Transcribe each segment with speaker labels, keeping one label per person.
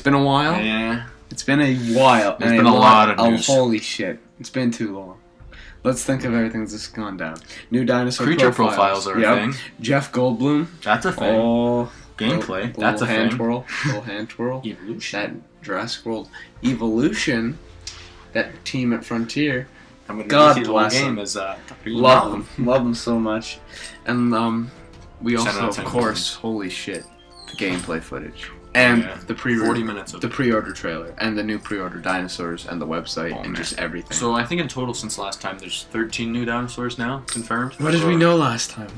Speaker 1: been a while.
Speaker 2: Yeah.
Speaker 1: It's been a while.
Speaker 2: There's been a lot of news.
Speaker 1: Holy shit. It's been too long. Let's think of everything that's just gone down. New dinosaur
Speaker 2: Creature profiles are a thing.
Speaker 1: Jeff Goldblum.
Speaker 2: That's a thing.
Speaker 1: Oh,
Speaker 2: gameplay. That's a
Speaker 1: hand
Speaker 2: thing.
Speaker 1: Twirl. Little hand twirl.
Speaker 2: Evolution.
Speaker 1: That Jurassic World Evolution. That team at Frontier.
Speaker 2: God
Speaker 1: God
Speaker 2: the
Speaker 1: bless
Speaker 2: game
Speaker 1: them.
Speaker 2: is
Speaker 1: Love them. Love them so much. And we
Speaker 2: 10
Speaker 1: also,
Speaker 2: out of
Speaker 1: of
Speaker 2: 10
Speaker 1: course, holy shit, the gameplay footage. And the
Speaker 2: 40 minutes of
Speaker 1: the pre-order trailer and the new pre-order dinosaurs and the website and just everything.
Speaker 2: So I think in total since last time there's 13 new dinosaurs now confirmed.
Speaker 1: What did we know last time?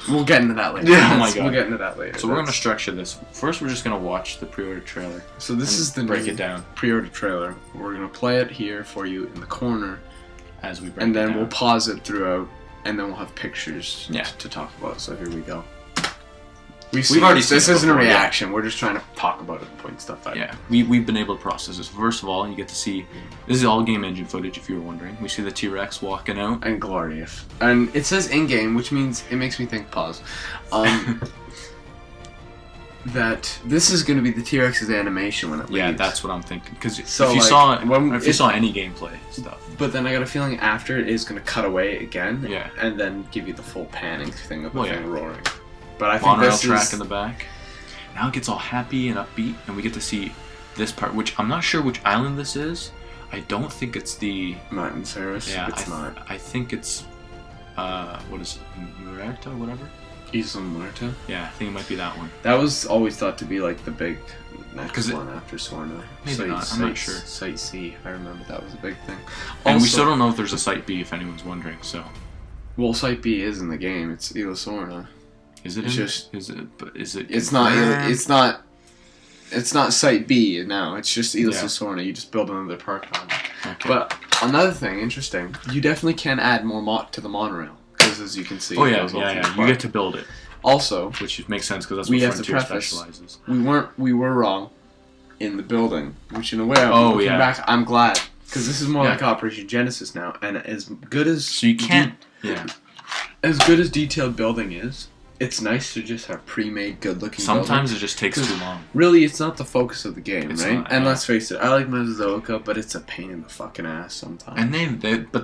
Speaker 1: We'll get into that later.
Speaker 2: Yeah, oh my God.
Speaker 1: We'll get into that later.
Speaker 2: So we're gonna structure this. First, we're just gonna watch the pre-order trailer.
Speaker 1: So this is the
Speaker 2: break
Speaker 1: new
Speaker 2: it down
Speaker 1: pre-order trailer. We're gonna play it here for you in the corner,
Speaker 2: as we break
Speaker 1: and
Speaker 2: it
Speaker 1: then
Speaker 2: down.
Speaker 1: we'll pause it throughout, and then we'll have pictures
Speaker 2: Yeah.
Speaker 1: to talk about. So here we go.
Speaker 2: We've already seen
Speaker 1: this
Speaker 2: it
Speaker 1: isn't a
Speaker 2: before, yeah.
Speaker 1: reaction. We're just trying to talk about it and point stuff out.
Speaker 2: Yeah, we've been able to process this. First of all, you get to see, this is all game engine footage if you were wondering. We see the T-Rex walking out.
Speaker 1: And glorious. And it says in-game, which means it makes me think, pause, that this is going to be the T-Rex's animation when it leaves.
Speaker 2: Yeah, that's what I'm thinking. Because
Speaker 1: So,
Speaker 2: if you
Speaker 1: like,
Speaker 2: saw any gameplay stuff.
Speaker 1: But then I got a feeling after it is going to cut away again.
Speaker 2: Yeah.
Speaker 1: And then give you the full panning thing of the thing roaring. But I think
Speaker 2: Monorail
Speaker 1: this
Speaker 2: track
Speaker 1: is...
Speaker 2: in the back. Now it gets all happy and upbeat, and we get to see this part, which I'm not sure which island this is. I don't think it's the...
Speaker 1: Mountain Service.
Speaker 2: Yeah,
Speaker 1: it's not.
Speaker 2: I think it's... what is it? Muerta, whatever?
Speaker 1: Isla Muerta?
Speaker 2: Yeah, I think it might be that one.
Speaker 1: That was always thought to be like the big next
Speaker 2: it-
Speaker 1: one after Sorna.
Speaker 2: Maybe not, I'm not sure.
Speaker 1: Site C, I remember that was a big thing.
Speaker 2: And we
Speaker 1: Also-
Speaker 2: still don't know if there's a Site B, if anyone's wondering, so...
Speaker 1: Well, Site B is in the game. It's Isla Sorna.
Speaker 2: Is it
Speaker 1: It's
Speaker 2: in?
Speaker 1: just-
Speaker 2: Is it? But is it?
Speaker 1: It's not.
Speaker 2: confirmed?
Speaker 1: It's not Site B now. It's just Isla
Speaker 2: Yeah.
Speaker 1: Sorna. You just build another park on it.
Speaker 2: Okay.
Speaker 1: But another thing, interesting. You definitely can add more to the monorail because, as you can see,
Speaker 2: oh
Speaker 1: it
Speaker 2: yeah,
Speaker 1: goes all through the
Speaker 2: You
Speaker 1: park.
Speaker 2: get to build it,
Speaker 1: Also,
Speaker 2: which makes sense because that's
Speaker 1: we
Speaker 2: what
Speaker 1: have to
Speaker 2: Frontier
Speaker 1: preface-
Speaker 2: specializes.
Speaker 1: we were wrong in the building, which in a way, looking
Speaker 2: yeah.
Speaker 1: back, I'm glad because this is more
Speaker 2: Yeah.
Speaker 1: like Operation Genesis now, and as good as
Speaker 2: So you can't. Yeah.
Speaker 1: as good as detailed building is, it's nice to just have pre-made, good-looking.
Speaker 2: Sometimes it just takes too long.
Speaker 1: Really, it's not the focus of the game,
Speaker 2: It's
Speaker 1: right?
Speaker 2: not,
Speaker 1: And
Speaker 2: yeah.
Speaker 1: let's face it, I like Mesozoica, but it's a pain in the fucking ass sometimes.
Speaker 2: And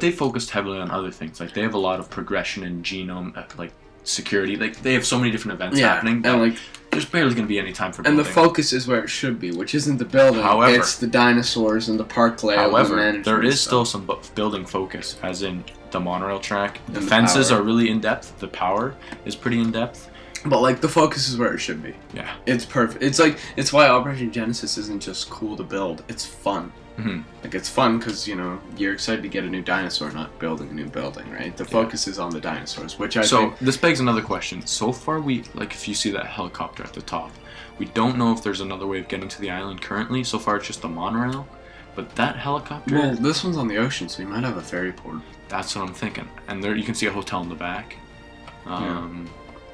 Speaker 2: they focused heavily on other things. Like they have a lot of progression in genome, like security. Like they have so many different events happening.
Speaker 1: and like,
Speaker 2: there's barely going to be any time for
Speaker 1: and
Speaker 2: building.
Speaker 1: the focus is where it should be, which isn't the building.
Speaker 2: However-
Speaker 1: it's the dinosaurs and the park layout. and the
Speaker 2: However,
Speaker 1: management
Speaker 2: there is
Speaker 1: stuff.
Speaker 2: still some building focus, as in the monorail track. The
Speaker 1: And the
Speaker 2: fences
Speaker 1: power.
Speaker 2: are really in depth. The power is pretty in depth.
Speaker 1: But like the focus is where it should be.
Speaker 2: Yeah.
Speaker 1: It's perfect. It's like it's why Operation Genesis isn't just cool to build. It's fun.
Speaker 2: Mhm.
Speaker 1: Like it's fun because you're excited to get a new dinosaur, not building a new building, right? The focus is on the dinosaurs, which I
Speaker 2: So
Speaker 1: think.
Speaker 2: this begs another question. So far, if you see that helicopter at the top, we don't know if there's another way of getting to the island currently. So far, it's just the monorail. But that helicopter,
Speaker 1: Well, this one's on the ocean, so you might have a ferry port.
Speaker 2: that's what I'm thinking. And there you can see a hotel in the back.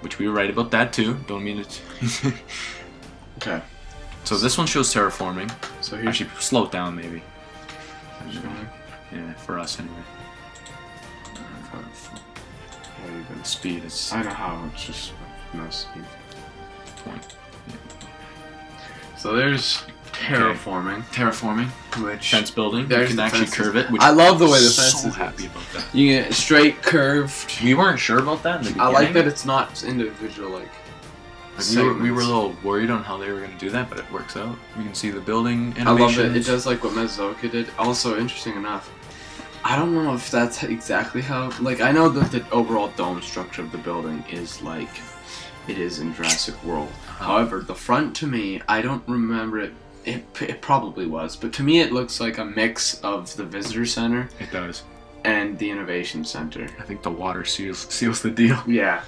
Speaker 2: Which we were right about that too. Don't mean it.
Speaker 1: Okay.
Speaker 2: So this one shows terraforming.
Speaker 1: So here's
Speaker 2: Actually, slow it down maybe. Yeah, for us anyway.
Speaker 1: What are you gonna
Speaker 2: Speed is
Speaker 1: I know how. It's just no speed.
Speaker 2: 20.
Speaker 1: So there's terraforming,
Speaker 2: Terraforming.
Speaker 1: which
Speaker 2: Fence building.
Speaker 1: There's
Speaker 2: you can
Speaker 1: the
Speaker 2: actually
Speaker 1: fences.
Speaker 2: curve it. Which
Speaker 1: I love the way the
Speaker 2: so
Speaker 1: fence is.
Speaker 2: happy about that.
Speaker 1: You get straight, curved.
Speaker 2: We weren't sure about that in the
Speaker 1: I
Speaker 2: beginning.
Speaker 1: like that it's not individual like.
Speaker 2: We were a little worried on how they were going to do that, but it works out. You can see the building
Speaker 1: I love it. It
Speaker 2: animations.
Speaker 1: does like what Mesozoica did. Also, interesting enough, I don't know if that's exactly how. Like, I know that the overall dome structure of the building is like it is in Jurassic World. However, the front to me, I don't remember it. It probably was, but to me, it looks like a mix of the visitor center
Speaker 2: It does.
Speaker 1: and the innovation center.
Speaker 2: I think the water seals the deal.
Speaker 1: Yeah,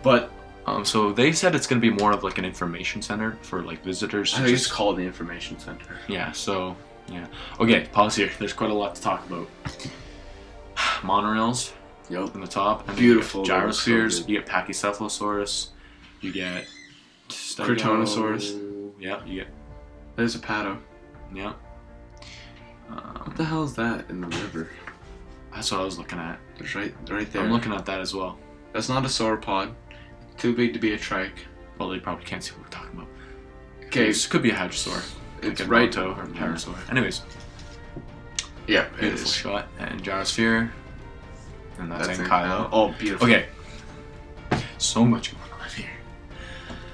Speaker 1: but
Speaker 2: So they said it's going to be more of like an information center for like visitors.
Speaker 1: I think it's called the information center.
Speaker 2: Yeah, so, yeah. Okay, pause here. There's quite a lot to talk about. Monorails
Speaker 1: Yep.
Speaker 2: on the top. And
Speaker 1: Beautiful.
Speaker 2: Then you get gyrospheres.
Speaker 1: So good.
Speaker 2: You get Pachycephalosaurus. You get...
Speaker 1: Crotonosaurus.
Speaker 2: Yeah, you get...
Speaker 1: There's a pato.
Speaker 2: Yeah.
Speaker 1: What the hell is that in the river?
Speaker 2: That's what I was looking at.
Speaker 1: It's right there.
Speaker 2: I'm looking at that as well.
Speaker 1: That's not a sauropod. Too big to be a trike.
Speaker 2: Well, they probably can't see what we're talking about.
Speaker 1: Okay,
Speaker 2: This could be a hadrosaur.
Speaker 1: it's
Speaker 2: Like a
Speaker 1: right.
Speaker 2: Naruto or Parasaur. Anyways,
Speaker 1: Yeah, it
Speaker 2: beautiful
Speaker 1: is.
Speaker 2: shot. And Gyrosphere. And that's in
Speaker 1: it.
Speaker 2: Kylo.
Speaker 1: Oh, beautiful.
Speaker 2: Okay. So much going on here.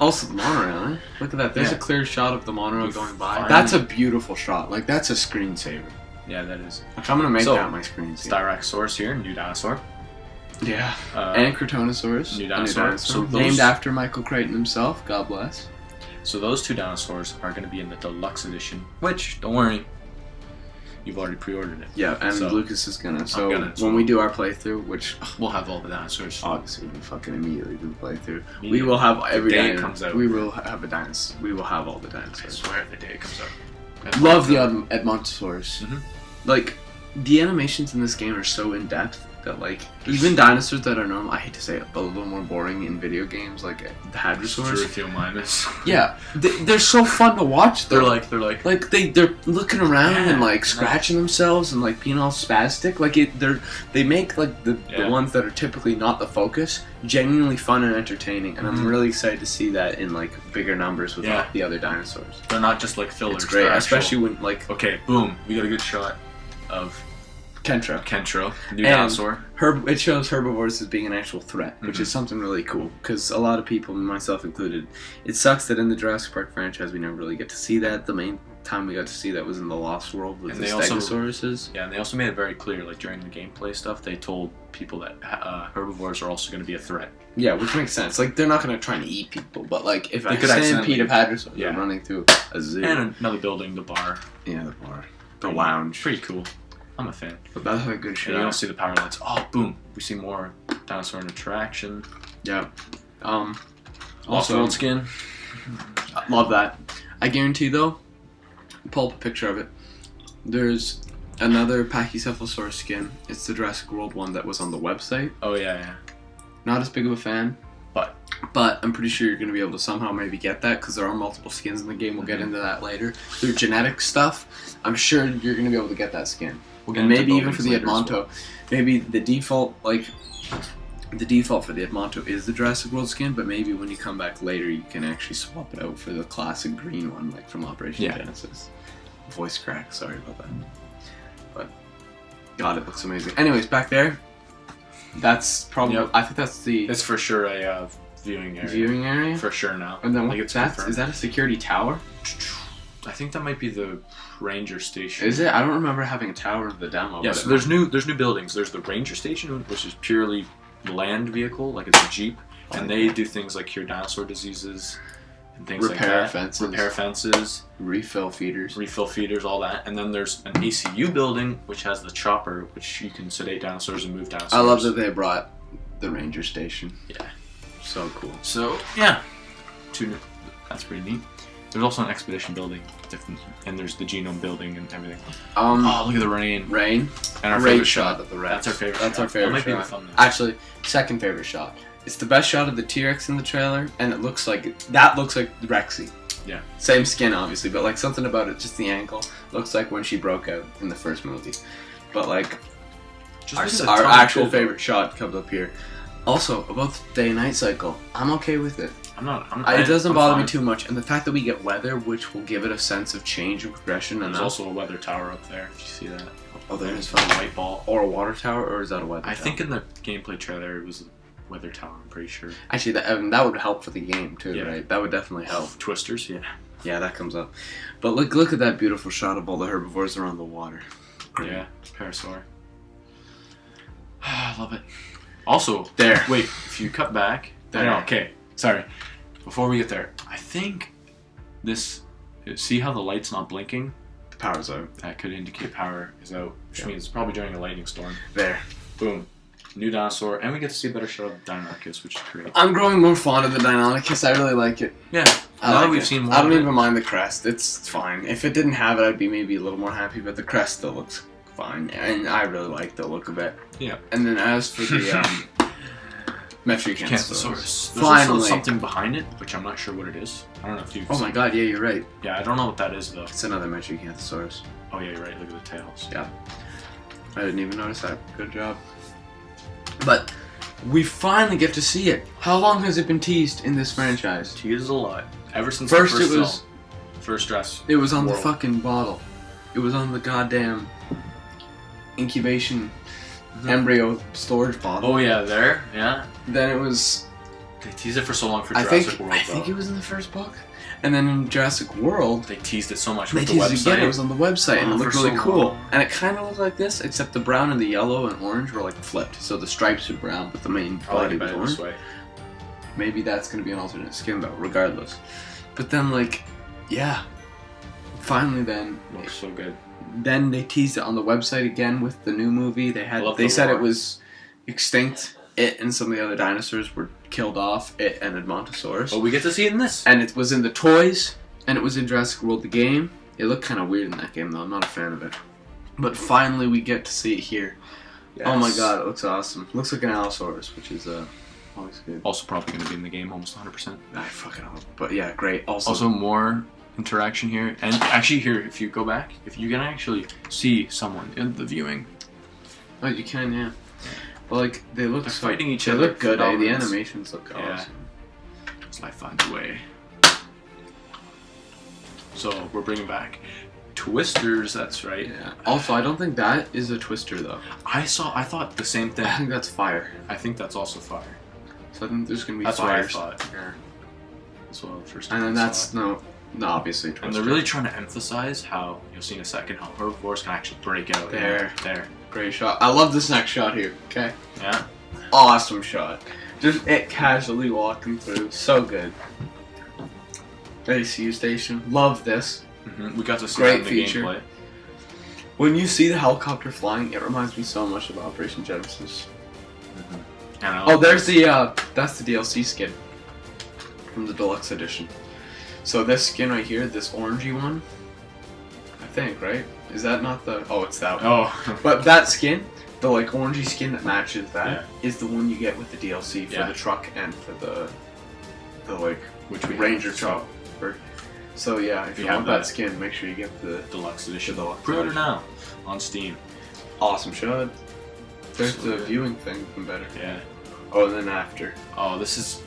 Speaker 1: Also, the monorail, eh? Look at that. There's
Speaker 2: Yeah.
Speaker 1: a clear shot of the monorail
Speaker 2: We
Speaker 1: going by.
Speaker 2: finally-
Speaker 1: That's a beautiful shot. Like, that's a screensaver.
Speaker 2: Yeah, that is.
Speaker 1: Like, I'm gonna make
Speaker 2: So,
Speaker 1: that my screensaver.
Speaker 2: Styracosaurus here, new dinosaur.
Speaker 1: Yeah.
Speaker 2: Uh,
Speaker 1: And Crotonosaurus.
Speaker 2: new dinosaur. So those-
Speaker 1: named after Michael Crichton himself. God bless.
Speaker 2: So those two dinosaurs are going to be in the deluxe edition, which, don't worry, you've already pre-ordered it.
Speaker 1: Yeah, and
Speaker 2: So,
Speaker 1: Lucas is gonna. So
Speaker 2: gonna, so-
Speaker 1: when we do our playthrough, which
Speaker 2: We'll have all the dinosaurs.
Speaker 1: obviously we fucking immediately do the playthrough, we
Speaker 2: Immediately.
Speaker 1: will have every
Speaker 2: day it
Speaker 1: dino-
Speaker 2: comes out.
Speaker 1: We will have a dinosaur. We will have all the
Speaker 2: I
Speaker 1: dinosaurs.
Speaker 2: swear the day it comes out.
Speaker 1: Love the Edmontosaurus.
Speaker 2: Mhm.
Speaker 1: Like, the animations in this game are so in depth that, like, even dinosaurs that are normal, I hate to say it, but a little more boring in video games, like the Hadrosaurs.
Speaker 2: Minus.
Speaker 1: Yeah, they're so fun to watch.
Speaker 2: They're
Speaker 1: Though.
Speaker 2: like
Speaker 1: They're looking around
Speaker 2: Yeah,
Speaker 1: and like scratching themselves and like being all spastic. Like they make like the ones that are typically not the focus genuinely fun and entertaining. And I'm really excited to see that in like bigger numbers with the other dinosaurs.
Speaker 2: they're not just like fillers.
Speaker 1: It's great,
Speaker 2: they're
Speaker 1: especially when like
Speaker 2: okay, boom, we got a good shot of
Speaker 1: Kentro,
Speaker 2: new dinosaur.
Speaker 1: It shows herbivores as being an actual threat, which is something really cool. Because a lot of people, myself included, it sucks that in the Jurassic Park franchise we never really get to see that. The main time we got to see that was in the Lost World with
Speaker 2: And
Speaker 1: the
Speaker 2: they also-
Speaker 1: Stegosauruses.
Speaker 2: Yeah, and they also made it very clear, like during the gameplay stuff, they told people that herbivores are also going to be a threat.
Speaker 1: Yeah, which makes sense. Like, they're not going to try and eat people, but like if
Speaker 2: They
Speaker 1: a
Speaker 2: could
Speaker 1: stampede of
Speaker 2: accidentally-
Speaker 1: hadrosaurs are running through a zoo.
Speaker 2: And another building, the bar.
Speaker 1: Yeah, the bar. The lounge.
Speaker 2: Pretty cool. I'm a fan.
Speaker 1: But that's a good
Speaker 2: And
Speaker 1: shot.
Speaker 2: you don't see the power lights. Oh, boom. We see more dinosaur in attraction.
Speaker 1: Yeah.
Speaker 2: Lost
Speaker 1: Also,
Speaker 2: World skin.
Speaker 1: I love that. I guarantee, though, pull up a picture of it. There's another Pachycephalosaurus skin. It's the Jurassic World one that was on the website.
Speaker 2: Oh, yeah.
Speaker 1: Not as big of a fan. But I'm pretty sure you're going to be able to somehow maybe get that because there are multiple skins in the game. We'll get into that later. Through genetic stuff, I'm sure you're going to be able to get that skin.
Speaker 2: We'll get
Speaker 1: And
Speaker 2: into
Speaker 1: maybe even for
Speaker 2: buildings
Speaker 1: the
Speaker 2: later as
Speaker 1: Edmonto, maybe the default for the Edmonto is the Jurassic World skin, but maybe when you come back later, you can actually swap it out for the classic green one, like from Operation Genesis. Voice crack, sorry about that. But God, it looks amazing. Anyways, back there, that's probably. I think that's the
Speaker 2: It's for sure a viewing area.
Speaker 1: viewing area.
Speaker 2: For sure now.
Speaker 1: And then
Speaker 2: Like,
Speaker 1: what's that? Is that a security tower?
Speaker 2: I think that might be the ranger station.
Speaker 1: Is it? I don't remember having a tower in the demo.
Speaker 2: Yeah,
Speaker 1: but
Speaker 2: so there's new buildings. There's the ranger station, which is purely land vehicle, like it's a jeep, and they do things like cure dinosaur diseases and things like that. Repair fences,
Speaker 1: refill feeders,
Speaker 2: refill feeders, all that. And then there's an ACU building, which has the chopper, which you can sedate dinosaurs and move dinosaurs.
Speaker 1: I love that they brought the ranger station.
Speaker 2: Yeah,
Speaker 1: so cool.
Speaker 2: So yeah, that's pretty neat. There's also an expedition building, and there's the genome building and everything. Oh, look at the rain.
Speaker 1: Rain.
Speaker 2: And our
Speaker 1: Great
Speaker 2: favorite
Speaker 1: shot of the Rex.
Speaker 2: That's our favorite.
Speaker 1: That's
Speaker 2: shot.
Speaker 1: our favorite
Speaker 2: that might
Speaker 1: shot.
Speaker 2: Be the thumbnail.
Speaker 1: Actually, second favorite shot. It's the best shot of the T-Rex in the trailer, and it looks like Rexy.
Speaker 2: Yeah.
Speaker 1: Same skin, obviously, but like something about it, just the ankle, looks like when she broke out in the first movie. But like,
Speaker 2: Just
Speaker 1: our actual favorite shot comes up here. Also, about the day and night cycle, I'm okay with it. It doesn't bother me too much, and the fact that we get weather, which will give it a sense of change and progression. And
Speaker 2: there's also a weather tower up there. If you see that.
Speaker 1: Oh, there is a white ball or a water tower, or is that a weather tower?
Speaker 2: I think in the gameplay trailer it was a weather tower. I'm pretty sure.
Speaker 1: Actually, that would help for the game too, right? That would definitely help.
Speaker 2: Twisters, yeah.
Speaker 1: Yeah, that comes up. But look at that beautiful shot of all the herbivores around the water. Great.
Speaker 2: Yeah, Parasaur. I love it. Also,
Speaker 1: there.
Speaker 2: Wait, if you cut back.
Speaker 1: There.
Speaker 2: No, okay. Sorry. Before we get there, I think this. See how the light's not blinking?
Speaker 1: The power's out.
Speaker 2: That could indicate power is out, which means it's probably during a lightning storm.
Speaker 1: There.
Speaker 2: Boom. New dinosaur, and we get to see a better shot of Deinonychus, which is great.
Speaker 1: I'm growing more fond of the Deinonychus. I really like it.
Speaker 2: Yeah.
Speaker 1: Now
Speaker 2: that we've seen more.
Speaker 1: I don't even mind the crest. It's fine. If it didn't have it, I'd be maybe a little more happy. But the crest still looks fine, and I really like the look of it.
Speaker 2: Yeah.
Speaker 1: And then as for the
Speaker 2: Metriacanthosaurus. There's
Speaker 1: Finally.
Speaker 2: also something behind it, which I'm not sure what it is. I don't know if you've
Speaker 1: Oh my god, yeah, you're right.
Speaker 2: Yeah, I don't know what that is, though.
Speaker 1: It's another Metriacanthosaurus.
Speaker 2: Oh, yeah, you're right. Look at the tails.
Speaker 1: Yeah. I didn't even notice that. Good job. But we finally get to see it. How long has it been teased in this franchise?
Speaker 2: Teased a lot. Ever since
Speaker 1: First
Speaker 2: the first
Speaker 1: it was
Speaker 2: film. First dress.
Speaker 1: It was on the fucking bottle. It was on the goddamn incubation embryo storage bottle.
Speaker 2: Oh yeah, there. Yeah.
Speaker 1: Then it was.
Speaker 2: They teased it for so long for Jurassic World.
Speaker 1: I think it was in the first book. And then in Jurassic World,
Speaker 2: they teased it so much
Speaker 1: with
Speaker 2: the
Speaker 1: teased
Speaker 2: website.
Speaker 1: It again. It was on the website, and it looked really cool.
Speaker 2: Long.
Speaker 1: And it kind of looked like this, except the brown and the yellow and orange were like flipped. So the stripes are brown, but the main body was orange.
Speaker 2: This way.
Speaker 1: Maybe that's going to be an alternate skin, though, regardless. But then, like, yeah. Finally, then.
Speaker 2: Looks so good.
Speaker 1: Then they teased it on the website again with the new movie. They said it was extinct. It and some of the other dinosaurs were killed off. It and Edmontosaurus.
Speaker 2: But we get to see it in this.
Speaker 1: And it was in the toys, and it was in Jurassic World the game. It looked kind of weird in that game, though. I'm not a fan of it. But finally, we get to see it here. Yes. Oh my god, it looks awesome. Looks like an Allosaurus, which is always good.
Speaker 2: Also probably going to be in the game almost 100%.
Speaker 1: I fucking hope. But yeah, great.
Speaker 2: Also more interaction here. And actually here, if you go back, if you can actually see someone in the viewing.
Speaker 1: Oh, you can, yeah. Well, like, they look
Speaker 2: fighting each other.
Speaker 1: They look good, eh? The animations look awesome.
Speaker 2: As life finds a way. So, we're bringing back Twisters, that's right.
Speaker 1: Yeah. Also, I don't think that is a Twister, though.
Speaker 2: I thought the same thing.
Speaker 1: I think that's fire.
Speaker 2: I think that's also fire.
Speaker 1: So I think there's going to be
Speaker 2: that's
Speaker 1: fires.
Speaker 2: That's what I thought. Yeah. That's what the first time
Speaker 1: and then that's, no, obviously Twister.
Speaker 2: And they're really trying to emphasize how, you'll see in a second, how herbivores can actually break out.
Speaker 1: There.
Speaker 2: There.
Speaker 1: Great shot. I love this next shot here, okay?
Speaker 2: Yeah?
Speaker 1: Awesome shot. Just it casually walking through. So good. ACU station. Love this.
Speaker 2: We got to see
Speaker 1: great
Speaker 2: the
Speaker 1: feature.
Speaker 2: Gameplay.
Speaker 1: When you see the helicopter flying, it reminds me so much of Operation Genesis. Oh, there's the, that's the DLC skin from the deluxe edition. So this skin right here, this orangey one, I think, right? Is that not the... Oh, it's that one.
Speaker 2: Oh.
Speaker 1: But that skin, the like orangey skin that matches that, is the one you get with the DLC for the truck and for the like Ranger chopper. So yeah, if you want that skin, make sure you get the
Speaker 2: deluxe edition. Pre-order now on Steam.
Speaker 1: Awesome shot. There's the viewing thing, even better.
Speaker 2: Yeah.
Speaker 1: Oh, and then after.
Speaker 2: Oh, this is...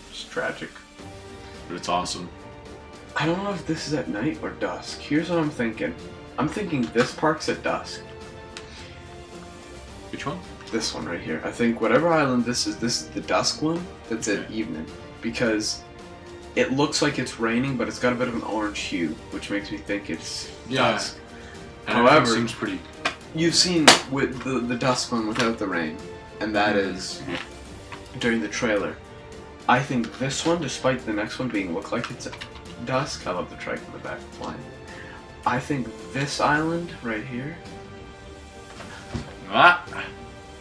Speaker 1: It's tragic.
Speaker 2: But it's awesome.
Speaker 1: I don't know if this is at night or dusk. Here's what I'm thinking. I'm thinking this park's at dusk.
Speaker 2: Which one?
Speaker 1: This one right here. I think whatever island this is the dusk one that's at evening. Because it looks like it's raining, but it's got a bit of an orange hue, which makes me think it's dusk.
Speaker 2: And
Speaker 1: however,
Speaker 2: it seems pretty...
Speaker 1: You've seen with the dusk one without the rain, and that is during the trailer. I think this one, despite the next one being look like it's dusk, I love the trike in the back flying. I think this island right here,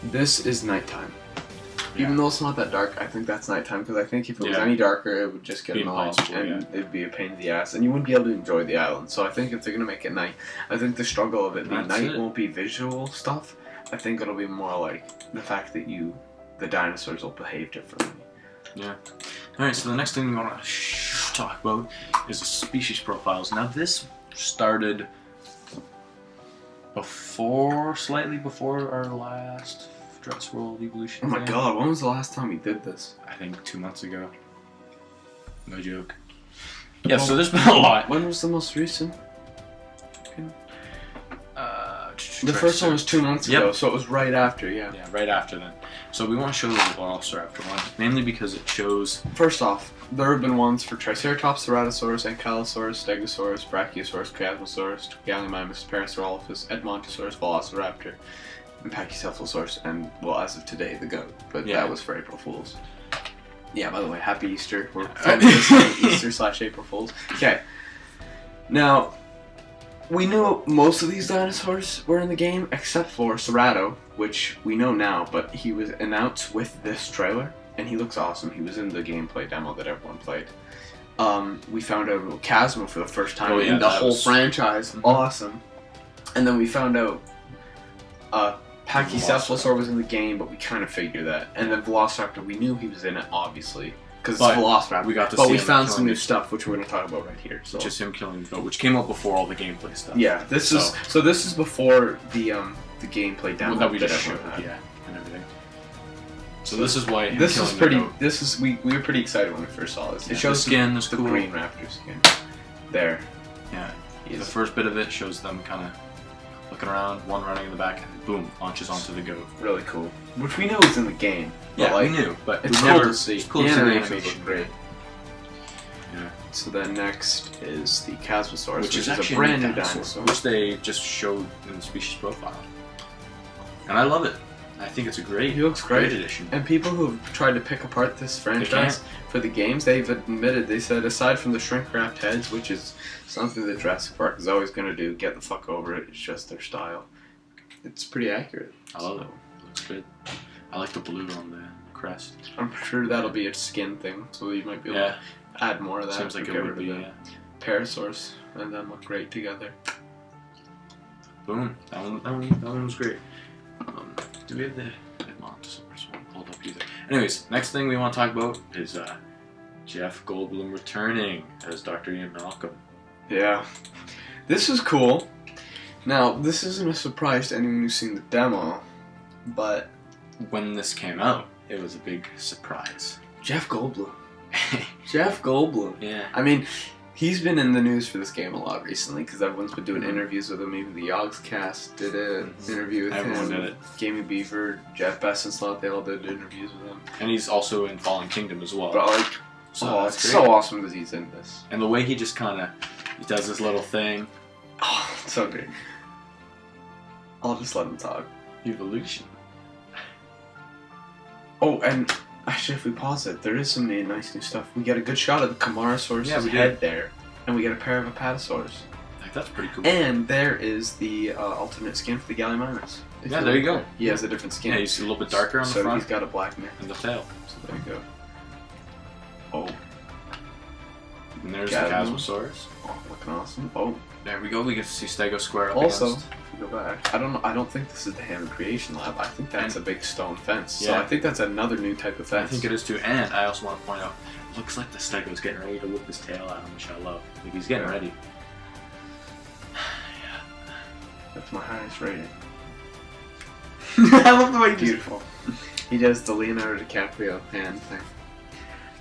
Speaker 1: this is nighttime. Even though it's not that dark, I think that's nighttime, because I think if it was any darker, it would just get annoying, and it'd be a pain in the ass, and you wouldn't be able to enjoy the island. So I think if they're going to make it night, I think the struggle of it being night won't be visual stuff. I think it'll be more like the fact that the dinosaurs will behave differently.
Speaker 2: Yeah. Alright, so the next thing we want to talk about is the species profiles. Now this started slightly before our last Jurassic World Evolution.
Speaker 1: Oh my god, when was the last time we did this?
Speaker 2: I think 2 months ago. No joke. Yeah, so there's been a lot.
Speaker 1: When was the most recent? The first one was 2 months ago, so it was right after, Yeah,
Speaker 2: right after then. So we want to show the Velociraptor one, mainly because it shows...
Speaker 1: First off, there have been ones for Triceratops, Ceratosaurus, Ankylosaurus, Stegosaurus, Brachiosaurus, Chiasmosaurus, Gallimimus, Parasaurolophus, Edmontosaurus, Velociraptor, and Pachycephalosaurus, and, well, as of today, the goat. But that was for April Fools. Yeah, by the way, happy Easter. We're filming this on Easter/April Fools. Okay. Now, we knew most of these dinosaurs were in the game, except for Cerato, which we know now, but he was announced with this trailer, and he looks awesome. He was in the gameplay demo that everyone played. We found out about Chasmo for the first time in the whole franchise. Awesome. And then we found out Pachycephalosaur was in the game, but we kind of figured that. And then Velociraptor, we knew he was in it, obviously, because it's Velociraptor.
Speaker 2: We got to
Speaker 1: but we found some new stuff, which we're going to talk about right here. So.
Speaker 2: Just him killing the goat, which came out before all the gameplay stuff.
Speaker 1: Yeah, this is before the gameplay demo
Speaker 2: that we just showed, and everything. So this is why
Speaker 1: this is pretty. This is we were pretty excited when we first saw this. It shows
Speaker 2: the skin, the cool
Speaker 1: green raptor skin. There.
Speaker 2: Yeah. The first bit of it shows them kind of looking around, one running in the back, and boom, launches onto the goat.
Speaker 1: Really cool. Which we know is in the game.
Speaker 2: Yeah, like, we knew, but
Speaker 1: it's cool to see. It's cool to see the animation. Great.
Speaker 2: Yeah.
Speaker 1: So then next is the Chasmosaurus, which is
Speaker 2: actually
Speaker 1: a brand new dinosaur,
Speaker 2: which they just showed in the species profile, and I love it. I think it's a great addition.
Speaker 1: And people who've tried to pick apart this franchise for the games, they've admitted, they said, aside from the shrink-wrapped heads, which is something that Jurassic Park is always going to do, get the fuck over it, it's just their style. It's pretty accurate.
Speaker 2: I love it. It looks good. I like the blue on the crest.
Speaker 1: I'm sure that'll be a skin thing, so you might be able to add more of that.
Speaker 2: Seems like it would be,
Speaker 1: Parasaurs, and then look great together.
Speaker 2: Boom. That one was great. Do we have the Montosaurus one pulled up either? Anyways, next thing we want to talk about is Jeff Goldblum returning as Dr. Ian Malcolm.
Speaker 1: Yeah. This is cool. Now, this isn't a surprise to anyone who's seen the demo, but
Speaker 2: when this came out, it was a big surprise.
Speaker 1: Jeff Goldblum. Jeff Goldblum.
Speaker 2: Yeah.
Speaker 1: I mean, he's been in the news for this game a lot recently because everyone's been doing interviews with him. Even the Yogscast did an interview with him.
Speaker 2: Everyone did it.
Speaker 1: Gaming Beaver, Jeff Bessenslot, they all did interviews with him.
Speaker 2: And he's also in Fallen Kingdom as well.
Speaker 1: But like, it's so awesome that he's in this.
Speaker 2: And the way he just kind of, he does this little thing.
Speaker 1: Oh, it's so great. I'll just let him talk.
Speaker 2: Evolution.
Speaker 1: Oh, and actually, if we pause it, there is some nice new stuff. We get a good shot of the Camarasaurus' head there, and we get a pair of Apatosaurs.
Speaker 2: Like, that's pretty cool.
Speaker 1: And there is the alternate skin for the Gallimimus.
Speaker 2: Yeah, there you go.
Speaker 1: He has a different skin.
Speaker 2: Yeah, he's a little bit darker on the front.
Speaker 1: So he's got a black neck.
Speaker 2: And the tail.
Speaker 1: So there you go. Oh.
Speaker 2: And there's the Chasmosaurus.
Speaker 1: Oh, looking awesome. Oh.
Speaker 2: There we go. We get to see Stego square up
Speaker 1: also,
Speaker 2: against.
Speaker 1: if we go back, I don't think this is the Hammond Creation Lab. I think that's a big stone fence. Yeah. So I think that's another new type of fence.
Speaker 2: I think it is too. And I also want to point out, it looks like the Stego's getting ready to whip his tail at him, which I love. Like, he's getting ready.
Speaker 1: Yeah. That's my highest rating. I love the way he's beautiful. He does the Leonardo DiCaprio hand thing.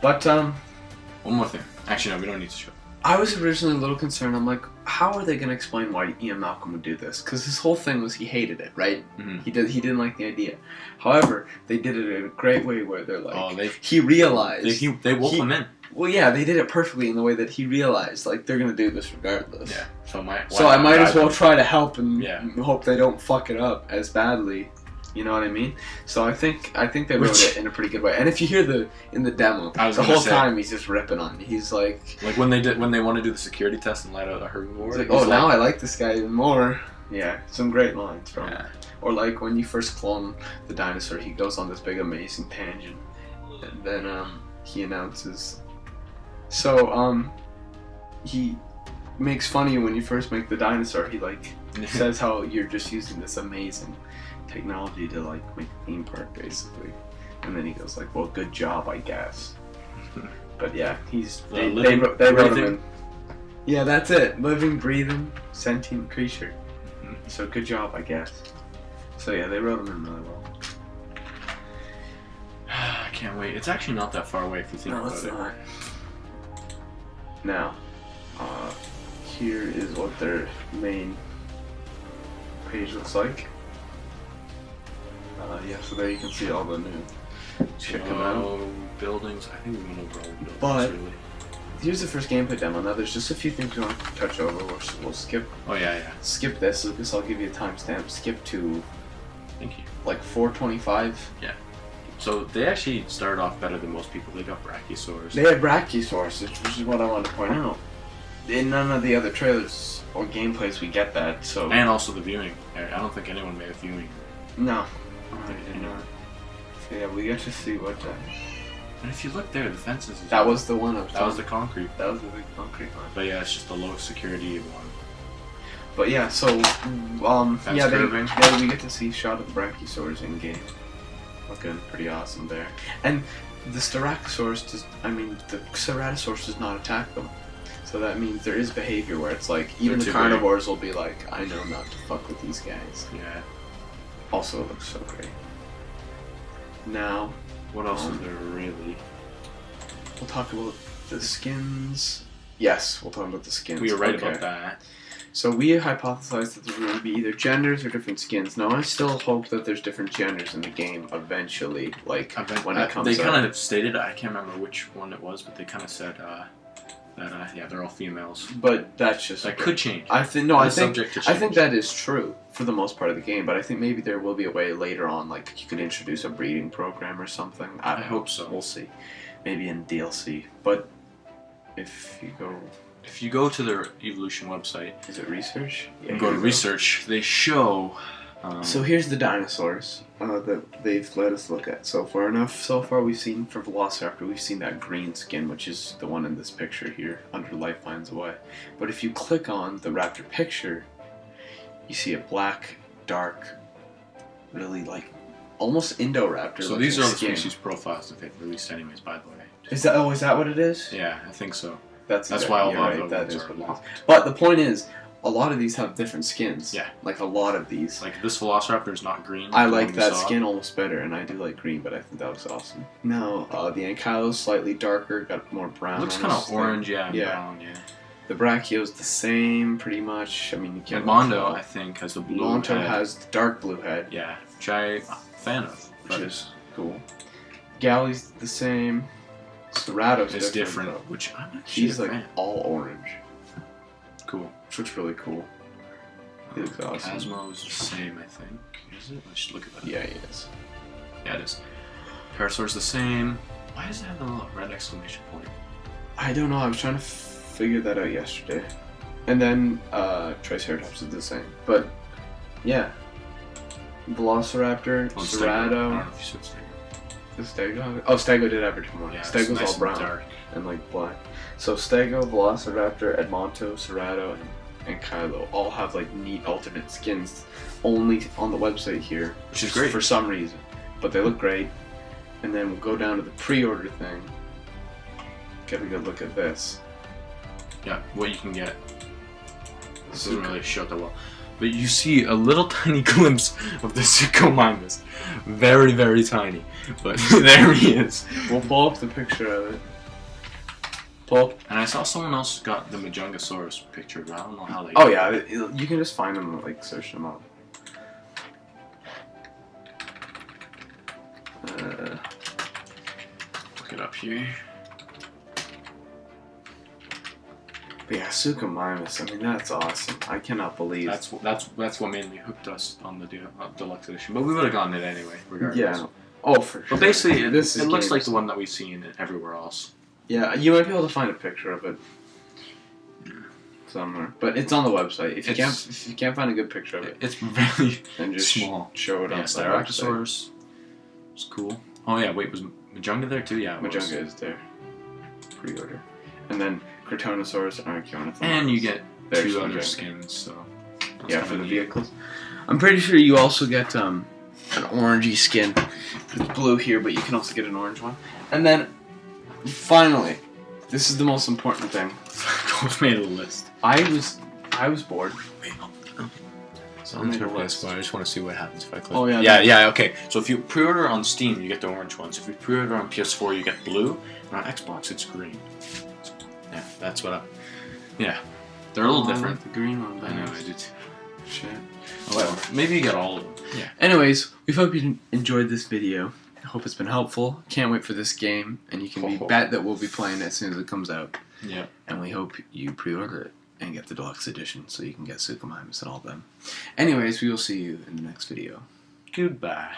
Speaker 1: But
Speaker 2: one more thing. Actually, no, we don't need to show.
Speaker 1: I was originally a little concerned. I'm like, how are they going to explain why Ian Malcolm would do this? Because his whole thing was he hated it, right?
Speaker 2: Mm-hmm.
Speaker 1: He didn't like the idea. However, they did it in a great way where they're like, he realized
Speaker 2: they wolf him in.
Speaker 1: Well, yeah, they did it perfectly in the way that he realized, like, they're going to do this regardless.
Speaker 2: Yeah. So
Speaker 1: I might as well try to help and hope they don't fuck it up as badly. You know what I mean? So I think they wrote it in a pretty good way. And if you hear in the demo, the whole time he's just ripping on me. He's like
Speaker 2: when they want to do the security test and let out a herbivore.
Speaker 1: Like, oh, now I like this guy even more. Yeah, some great lines from him. Or like when you first clone the dinosaur, he goes on this big amazing tangent, and then he announces. So he makes fun of you when you first make the dinosaur. He like says how you're just using this amazing technology to like make a theme park basically, and then he goes like, well, good job, I guess. But yeah, they wrote him in. Yeah, that's it, living, breathing, sentient creature. So good job, I guess. So yeah, they wrote him in really well.
Speaker 2: I can't wait. It's actually not that far away if you think about it.
Speaker 1: Not. Now, here is what their main page looks like. Yeah, so there you can see all the new shit coming out.
Speaker 2: Buildings. I think we went over all the buildings.
Speaker 1: But
Speaker 2: really.
Speaker 1: Here's the first gameplay demo. Now there's just a few things we want to touch over. We'll skip.
Speaker 2: Oh yeah.
Speaker 1: Skip this, Lucas. I'll give you a timestamp. Skip to.
Speaker 2: Thank you.
Speaker 1: Like 4:25.
Speaker 2: Yeah. So they actually started off better than most people. They got Brachiosaurs.
Speaker 1: They had Brachiosaurs, which is what I wanted to point out. In none of the other trailers or gameplays we get that. So.
Speaker 2: And also the viewing. I don't think anyone made a viewing.
Speaker 1: No. So yeah, we get to see what.
Speaker 2: And if you look there, the fences.
Speaker 1: That was the one.
Speaker 2: That was the concrete.
Speaker 1: That was the big concrete one.
Speaker 2: But yeah, it's just the low security one.
Speaker 1: But yeah, so we get to see a shot of the Brachiosaurs in game. Looking pretty awesome there. And the Styracosaurus the Ceratosaurus does not attack them. So that means there is behavior where it's like even the carnivores will be like, I know not to fuck with these guys.
Speaker 2: Yeah.
Speaker 1: Also, it looks so great. Now,
Speaker 2: What else is there really?
Speaker 1: We'll talk about the skins. Yes, we'll talk about the skins.
Speaker 2: We were right about that.
Speaker 1: So we hypothesized that there's going to be either genders or different skins. Now I still hope that there's different genders in the game eventually, like when it comes
Speaker 2: They
Speaker 1: out.
Speaker 2: kind of stated, I can't remember which one it was, but they kind of said that yeah, they're all females.
Speaker 1: But that's just
Speaker 2: That could change.
Speaker 1: I think
Speaker 2: Subject to change.
Speaker 1: I think that is true for the most part of the game, but I think maybe there will be a way later on, like you could introduce a breeding program or something. I
Speaker 2: hope so.
Speaker 1: We'll see. Maybe in DLC. But if you go
Speaker 2: to their evolution website,
Speaker 1: is it research?
Speaker 2: Yeah, go to research. They show.
Speaker 1: So here's the dinosaurs that they've let us look at so far. So far we've seen for Velociraptor, we've seen that green skin, which is the one in this picture here, under Life Finds a Way. But if you click on the raptor picture, you see a black, dark, really like almost Indoraptor.
Speaker 2: So these are the species profiles that they've released, anyways. By the way.
Speaker 1: Is that what it is?
Speaker 2: Yeah, I think so.
Speaker 1: That's
Speaker 2: why all
Speaker 1: right,
Speaker 2: of
Speaker 1: that
Speaker 2: those
Speaker 1: is
Speaker 2: are
Speaker 1: what it is.
Speaker 2: locked.
Speaker 1: But the point is, a lot of these have different skins.
Speaker 2: Yeah.
Speaker 1: Like a lot of these.
Speaker 2: Like this Velociraptor is not green.
Speaker 1: I like that skin almost better, and I do like green, but I think that looks awesome. No, the Ankylo's slightly darker, got more brown.
Speaker 2: Looks kind of orange, yeah. Brown, yeah.
Speaker 1: The Brachio's the same, pretty much. I mean, you can't.
Speaker 2: And Mondo, I think, has the blue
Speaker 1: Mondo
Speaker 2: head.
Speaker 1: has the dark blue head.
Speaker 2: Yeah, which I'm a fan of.
Speaker 1: Which is cool. Galley's the same. Cerato's
Speaker 2: different,
Speaker 1: though.
Speaker 2: Which I'm actually
Speaker 1: She's like all orange.
Speaker 2: Cool.
Speaker 1: Which looks really cool. He looks awesome.
Speaker 2: Cosmo is the same, I think. Is it? Let's look at that.
Speaker 1: Yeah, he is.
Speaker 2: Yeah, it is. Parasaur's the same. Why does it have the little red exclamation point?
Speaker 1: I don't know. I was trying to figure that out yesterday. And then Triceratops is the same. But yeah, Velociraptor, Cerato.
Speaker 2: I don't know if you said Stego.
Speaker 1: The Stego? Oh, Stego did have a different one.
Speaker 2: Yeah,
Speaker 1: Stego's
Speaker 2: nice
Speaker 1: all brown and like black. So Stego, Velociraptor, Edmonto, Cerato, and Kylo all have like neat alternate skins only on the website here.
Speaker 2: Which is great.
Speaker 1: For some reason. But they look great. And then we'll go down to the pre-order thing. Get a good look at this.
Speaker 2: Yeah, what you can get. This doesn't really show that well. But you see a little tiny glimpse of the Suchomimus. Very, very tiny. But there he is.
Speaker 1: We'll pull up the picture of it. Pull.
Speaker 2: And I saw someone else got the Majungasaurus picture, but I don't know how they
Speaker 1: Oh yeah, you can just find them, like search them up.
Speaker 2: Look it up here.
Speaker 1: But yeah, Suchomimus, I mean, that's awesome. I cannot believe.
Speaker 2: That's what mainly hooked us on the deluxe edition. But we would have gotten it anyway, regardless.
Speaker 1: Yeah. Oh, for sure.
Speaker 2: But basically, it looks like
Speaker 1: games.
Speaker 2: the one that we've seen everywhere else.
Speaker 1: Yeah, you might be able to find a picture of it somewhere, but it's on the website. If you can't find a good picture of it,
Speaker 2: it's really
Speaker 1: then just
Speaker 2: small.
Speaker 1: Show it on the website.
Speaker 2: Staraptosaurus. It's cool. Oh yeah, wait, was Majunga there too? Yeah,
Speaker 1: Majunga is there. Pre-order, and then Crotonosaurus and Archaeornithosaurus.
Speaker 2: And you get
Speaker 1: There's
Speaker 2: two other
Speaker 1: Majunga.
Speaker 2: skins, so
Speaker 1: Yeah, for the vehicles. I'm pretty sure you also get an orangey skin. It's blue here, but you can also get an orange one. And then, finally, this is the most important thing.
Speaker 2: Both made a list.
Speaker 1: I was bored.
Speaker 2: Wait,
Speaker 1: So I made a list.
Speaker 2: I just want to see what happens if I click.
Speaker 1: Oh, yeah,
Speaker 2: yeah, okay. So if you pre-order on Steam, you get the orange ones. If you pre-order on PS4, you get blue. And on Xbox, it's green. So, yeah, that's what yeah. They're a little different.
Speaker 1: The green one.
Speaker 2: I know, I did.
Speaker 1: Shit.
Speaker 2: Oh, well, maybe you get all of them. Yeah.
Speaker 1: Anyways, we hope you enjoyed this video. I hope it's been helpful. Can't wait for this game, and you can bet that we'll be playing it as soon as it comes out.
Speaker 2: Yeah.
Speaker 1: And we hope you pre-order it and get the deluxe edition so you can get Suchomimus and all of them. Anyways, we will see you in the next video.
Speaker 2: Goodbye.